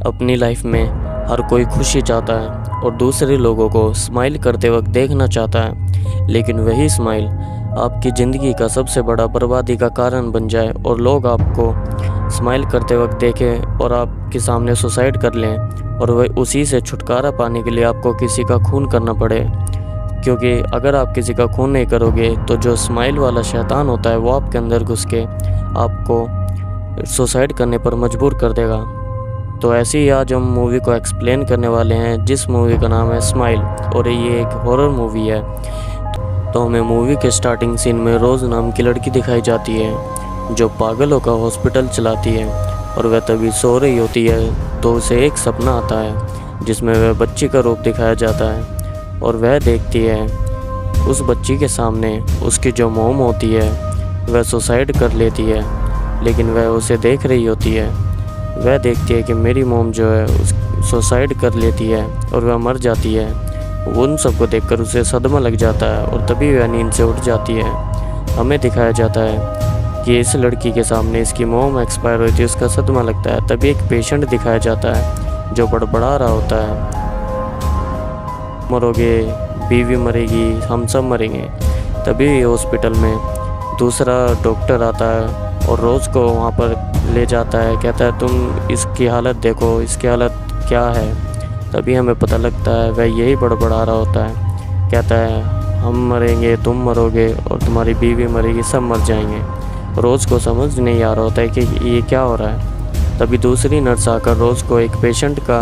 अपनी लाइफ में हर कोई खुशी चाहता है और दूसरे लोगों को स्माइल करते वक्त देखना चाहता है, लेकिन वही स्माइल आपकी ज़िंदगी का सबसे बड़ा बर्बादी का कारण बन जाए और लोग आपको स्माइल करते वक्त देखें और आपके सामने सुसाइड कर लें और वह उसी से छुटकारा पाने के लिए आपको किसी का खून करना पड़े। क्योंकि अगर आप किसी का खून नहीं करोगे तो जो स्माइल वाला शैतान होता है वो आपके अंदर घुस के आपको सुसाइड करने पर मजबूर कर देगा। तो ऐसे ही आज हम मूवी को एक्सप्लेन करने वाले हैं, जिस मूवी का नाम है स्माइल और ये एक हॉरर मूवी है। तो हमें मूवी के स्टार्टिंग सीन में रोज़ नाम की लड़की दिखाई जाती है जो पागलों का हॉस्पिटल चलाती है और वह तभी सो रही होती है तो उसे एक सपना आता है जिसमें वह बच्ची का रूप दिखाया जाता है और वह देखती है उस बच्ची के सामने उसकी जो मोम होती है वह सुसाइड कर लेती है, लेकिन वह उसे देख रही होती है। वह देखती है कि मेरी मोम जो है उस सुसाइड कर लेती है और वह मर जाती है। उन सबको देखकर उसे सदमा लग जाता है और तभी वह नींद से उठ जाती है। हमें दिखाया जाता है कि इस लड़की के सामने इसकी मोम एक्सपायर हुई थी, उसका सदमा लगता है। तभी एक पेशेंट दिखाया जाता है जो बड़बड़ा रहा होता है, मरोगे, बीवी मरेगी, हम सब मरेंगे। तभी हॉस्पिटल में दूसरा डॉक्टर आता है और रोज़ को वहाँ पर ले जाता है, कहता है तुम इसकी हालत देखो, इसकी हालत क्या है। तभी हमें पता लगता है वह यही बड़बड़ा रहा होता है, कहता है हम मरेंगे, तुम मरोगे और तुम्हारी बीवी मरेगी, सब मर जाएंगे। रोज़ को समझ नहीं आ रहा होता है कि ये क्या हो रहा है। तभी दूसरी नर्स आकर रोज़ को एक पेशेंट का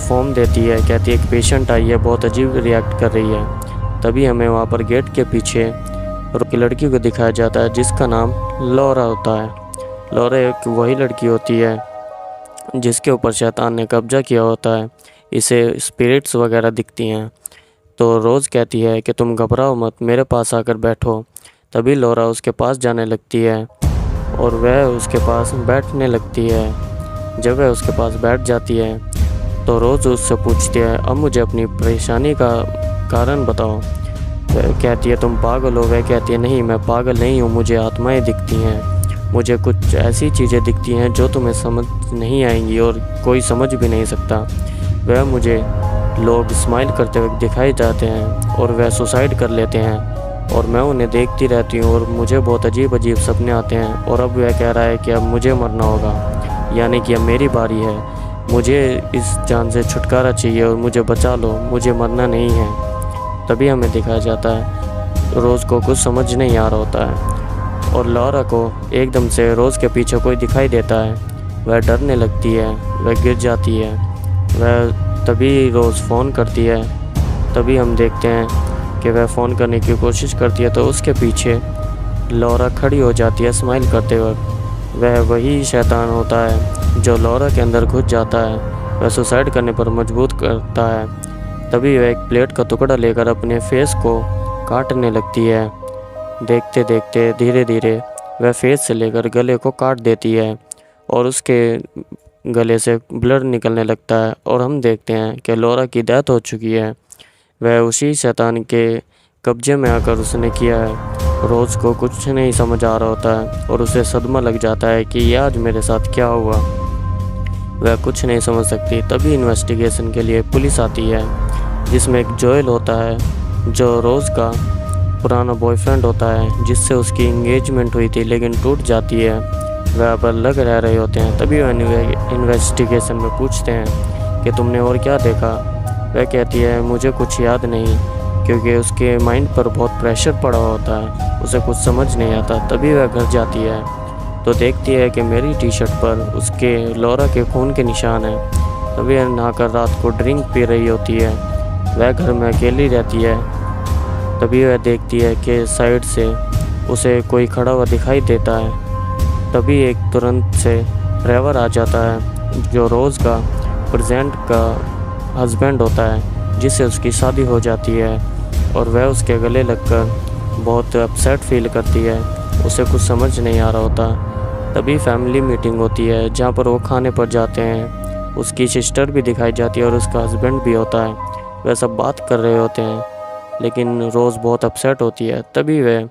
फॉर्म देती है, कहती है एक पेशेंट आई है, बहुत अजीब रिएक्ट कर रही है। तभी हमें वहाँ पर गेट के पीछे एक लड़की को दिखाया जाता है जिसका नाम लॉरा होता है। लॉरा एक वही लड़की होती है जिसके ऊपर शैतान ने कब्जा किया होता है, इसे स्पिरिट्स वगैरह दिखती हैं। तो रोज़ कहती है कि तुम घबराओ मत, मेरे पास आकर बैठो। तभी लॉरा उसके पास जाने लगती है और वह उसके पास बैठने लगती है। जब वह उसके पास बैठ जाती है तो रोज़ उससे पूछती है अब मुझे अपनी परेशानी का कारण बताओ। वह कहती है तुम पागल हो। वह कहती है नहीं, मैं पागल नहीं हूँ, मुझे आत्माएं दिखती हैं, मुझे कुछ ऐसी चीज़ें दिखती हैं जो तुम्हें समझ नहीं आएंगी और कोई समझ भी नहीं सकता। वह मुझे लोग स्माइल करते हुए दिखाई जाते हैं और वह सुसाइड कर लेते हैं और मैं उन्हें देखती रहती हूँ और मुझे बहुत अजीब अजीब सपने आते हैं। और अब वह कह रहा है कि अब मुझे मरना होगा, यानी कि अब मेरी बारी है, मुझे इस जान से छुटकारा चाहिए और मुझे बचा लो, मुझे मरना नहीं है। तभी हमें दिखाया जाता है रोज़ को कुछ समझ नहीं आ रहा होता है और लॉरा को एकदम से रोज़ के पीछे कोई दिखाई देता है। वह डरने लगती है, वह गिर जाती है। वह तभी रोज़ फ़ोन करती है। तभी हम देखते हैं कि वह फ़ोन करने की कोशिश करती है तो उसके पीछे लॉरा खड़ी हो जाती है स्माइल करते वक्त। वह वही शैतान होता है जो लॉरा के अंदर घुस जाता है, वह सुसाइड करने पर मजबूर करता है। तभी वह एक प्लेट का टुकड़ा लेकर अपने फेस को काटने लगती है। देखते देखते धीरे धीरे वह फेस से लेकर गले को काट देती है और उसके गले से ब्लड निकलने लगता है और हम देखते हैं कि लॉरा की डेथ हो चुकी है। वह उसी शैतान के कब्जे में आकर उसने किया है। रोज़ को कुछ नहीं समझ आ रहा होता है और उसे सदमा लग जाता है कि ये आज मेरे साथ क्या हुआ। वह कुछ नहीं समझ सकती। तभी इन्वेस्टिगेशन के लिए पुलिस आती है जिसमें एक जोएल होता है जो रोज़ का पुराना बॉयफ्रेंड होता है, जिससे उसकी इंगेजमेंट हुई थी लेकिन टूट जाती है। वह अब अलग रह रहे होते हैं। तभी वह इन्वेस्टिगेशन में पूछते हैं कि तुमने और क्या देखा। वह कहती है मुझे कुछ याद नहीं, क्योंकि उसके माइंड पर बहुत प्रेशर पड़ा होता है, उसे कुछ समझ नहीं आता। तभी वह घर जाती है तो देखती है कि मेरी टी शर्ट पर उसके लॉरा के खून के निशान हैं। तभी वह नहाकर रात को ड्रिंक पी रही होती है। वह घर में अकेली रहती है। तभी वह देखती है कि साइड से उसे कोई खड़ा हुआ दिखाई देता है। तभी एक तुरंत से ड्राइवर आ जाता है जो रोज़ का प्रेजेंट का हस्बैंड होता है, जिससे उसकी शादी हो जाती है और वह उसके गले लगकर बहुत अपसेट फील करती है। उसे कुछ समझ नहीं आ रहा होता। तभी फैमिली मीटिंग होती है जहाँ पर वो खाने पर जाते हैं। उसकी सिस्टर भी दिखाई जाती है और उसका हस्बैंड भी होता है। वह सब बात कर रहे होते हैं लेकिन रोज़ बहुत अपसेट होती है। तभी वह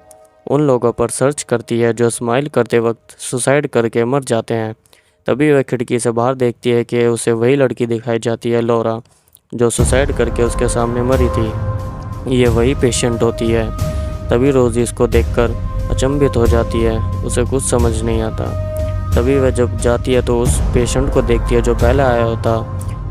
उन लोगों पर सर्च करती है जो स्माइल करते वक्त सुसाइड करके मर जाते हैं। तभी वह खिड़की से बाहर देखती है कि उसे वही लड़की दिखाई जाती है, लौरा, जो सुसाइड करके उसके सामने मरी थी। ये वही पेशेंट होती है। तभी रोज़ इसको देखकर अचंभित हो जाती है, उसे कुछ समझ नहीं आता। तभी वह जब जाती है तो उस पेशेंट को देखती है जो पहले आया होता,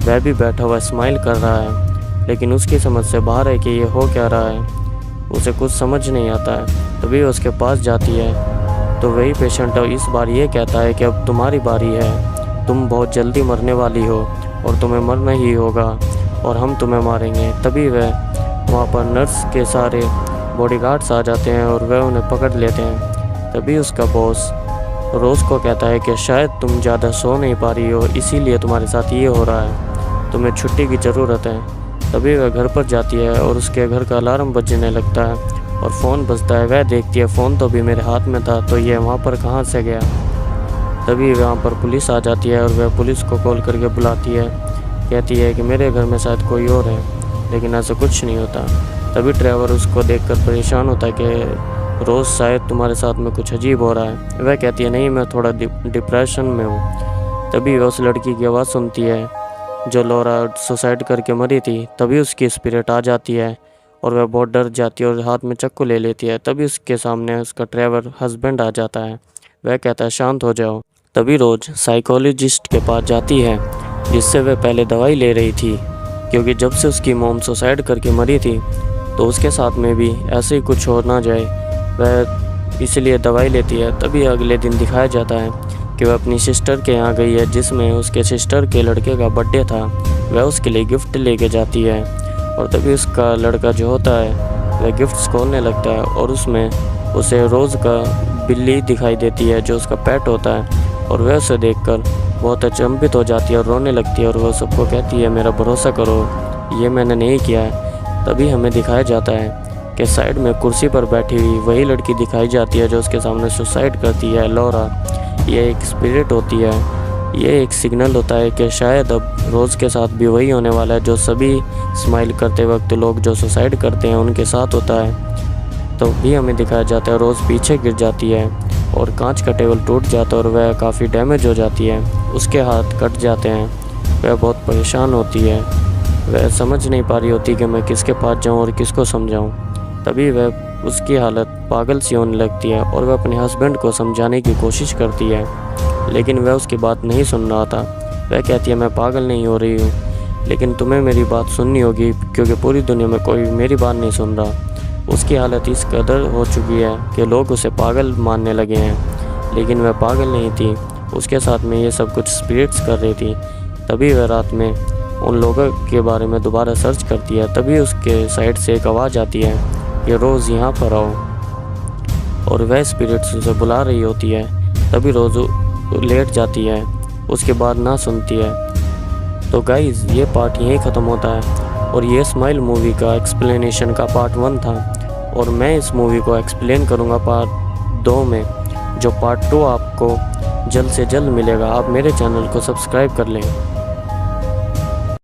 वह भी बैठा हुआ स्माइल कर रहा है, लेकिन उसकी समझ से बाहर है कि ये हो क्या रहा है, उसे कुछ समझ नहीं आता है। तभी उसके पास जाती है तो वही पेशेंट इस बार ये कहता है कि अब तुम्हारी बारी है, तुम बहुत जल्दी मरने वाली हो और तुम्हें मरना ही होगा और हम तुम्हें मारेंगे। तभी वह वहाँ पर नर्स के सारे बॉडीगार्ड्स आ जाते हैं और वह उन्हें पकड़ लेते हैं। तभी उसका बॉस रोज़ को कहता है कि शायद तुम ज़्यादा सो नहीं पा रही हो, इसीलिए तुम्हारे साथ ये हो रहा है, तुम्हें छुट्टी की ज़रूरत है। तभी वह घर पर जाती है और उसके घर का अलार्म बजने लगता है और फ़ोन बजता है। वह देखती है फ़ोन तो भी मेरे हाथ में था, तो ये वहाँ पर कहाँ से गया। तभी वहाँ पर पुलिस आ जाती है और वह पुलिस को कॉल करके बुलाती है, कहती है कि मेरे घर में शायद कोई और है, लेकिन ऐसा कुछ नहीं होता। तभी ड्राइवर उसको देखकर परेशान होता है कि रोज़ शायद तुम्हारे साथ में कुछ अजीब हो रहा है। वह कहती है नहीं, मैं थोड़ा डिप्रेशन में हूँ। तभी वह उस लड़की की आवाज़ सुनती है जो लौरा सुसाइड करके मरी थी। तभी उसकी स्पिरिट आ जाती है और वह बहुत डर जाती है और हाथ में चाकू ले लेती है। तभी उसके सामने उसका ड्राइवर हस्बैंड आ जाता है। वह कहता है शांत हो जाओ। तभी रोज़ साइकोलॉजिस्ट के पास जाती है, जिससे वह पहले दवाई ले रही थी, क्योंकि जब से उसकी मॉम सुसाइड करके मरी थी तो उसके साथ में भी ऐसे ही कुछ हो ना जाए, वह इसलिए दवाई लेती है। तभी अगले दिन दिखाया जाता है कि वह अपनी सिस्टर के यहाँ गई है, जिसमें उसके सिस्टर के लड़के का बर्थडे था। वह उसके लिए गिफ्ट लेके जाती है और तभी उसका लड़का जो होता है वह गिफ्ट्स खोलने लगता है और उसमें उसे रोज़ का बिल्ली दिखाई देती है जो उसका पेट होता है, और वह उसे देखकर बहुत अचंभित हो जाती है और रोने लगती है और वह सबको कहती है मेरा भरोसा करो, ये मैंने नहीं किया है। तभी हमें दिखाया जाता है कि साइड में कुर्सी पर बैठी हुई वही लड़की दिखाई जाती है जो उसके सामने सुसाइड करती है, लौरा। ये एक स्पिरिट होती है, ये एक सिग्नल होता है कि शायद अब रोज़ के साथ भी वही होने वाला है जो सभी स्माइल करते वक्त लोग जो सुसाइड करते हैं उनके साथ होता है। तो भी हमें दिखाया जाता है रोज़ पीछे गिर जाती है और कांच का टेबल टूट जाता है और वह काफ़ी डैमेज हो जाती है, उसके हाथ कट जाते हैं। वह बहुत परेशान होती है, वह समझ नहीं पा रही होती कि मैं किसके पास जाऊं और किसको समझाऊं। तभी वह उसकी हालत पागल सी होने लगती है और वह अपने हस्बैंड को समझाने की कोशिश करती है, लेकिन वह उसकी बात नहीं सुन रहा था। वह कहती है मैं पागल नहीं हो रही हूँ, लेकिन तुम्हें मेरी बात सुननी होगी, क्योंकि पूरी दुनिया में कोई मेरी बात नहीं सुन रहा। उसकी हालत इस कदर हो चुकी है कि लोग उसे पागल मानने लगे हैं, लेकिन वह पागल नहीं थी, उसके साथ में ये सब कुछ स्पिरिट्स कर रही थी। तभी वह रात में उन लोगों के बारे में दोबारा सर्च करती है। तभी उसके साइड से एक आवाज़ आती है कि रोज़ यहाँ पर आओ, और वह स्पिरिट्स उसे बुला रही होती है। तभी रोज़ लेट जाती है, उसके बाद ना सुनती है। तो गाइज़ ये पार्ट यहीं ख़त्म होता है और ये स्माइल मूवी का एक्सप्लेनेशन का पार्ट 1 था, और मैं इस मूवी को एक्सप्लेन करूँगा पार्ट 2 में, जो पार्ट 2 आपको जल्द से जल्द मिलेगा। आप मेरे चैनल को सब्सक्राइब कर लें।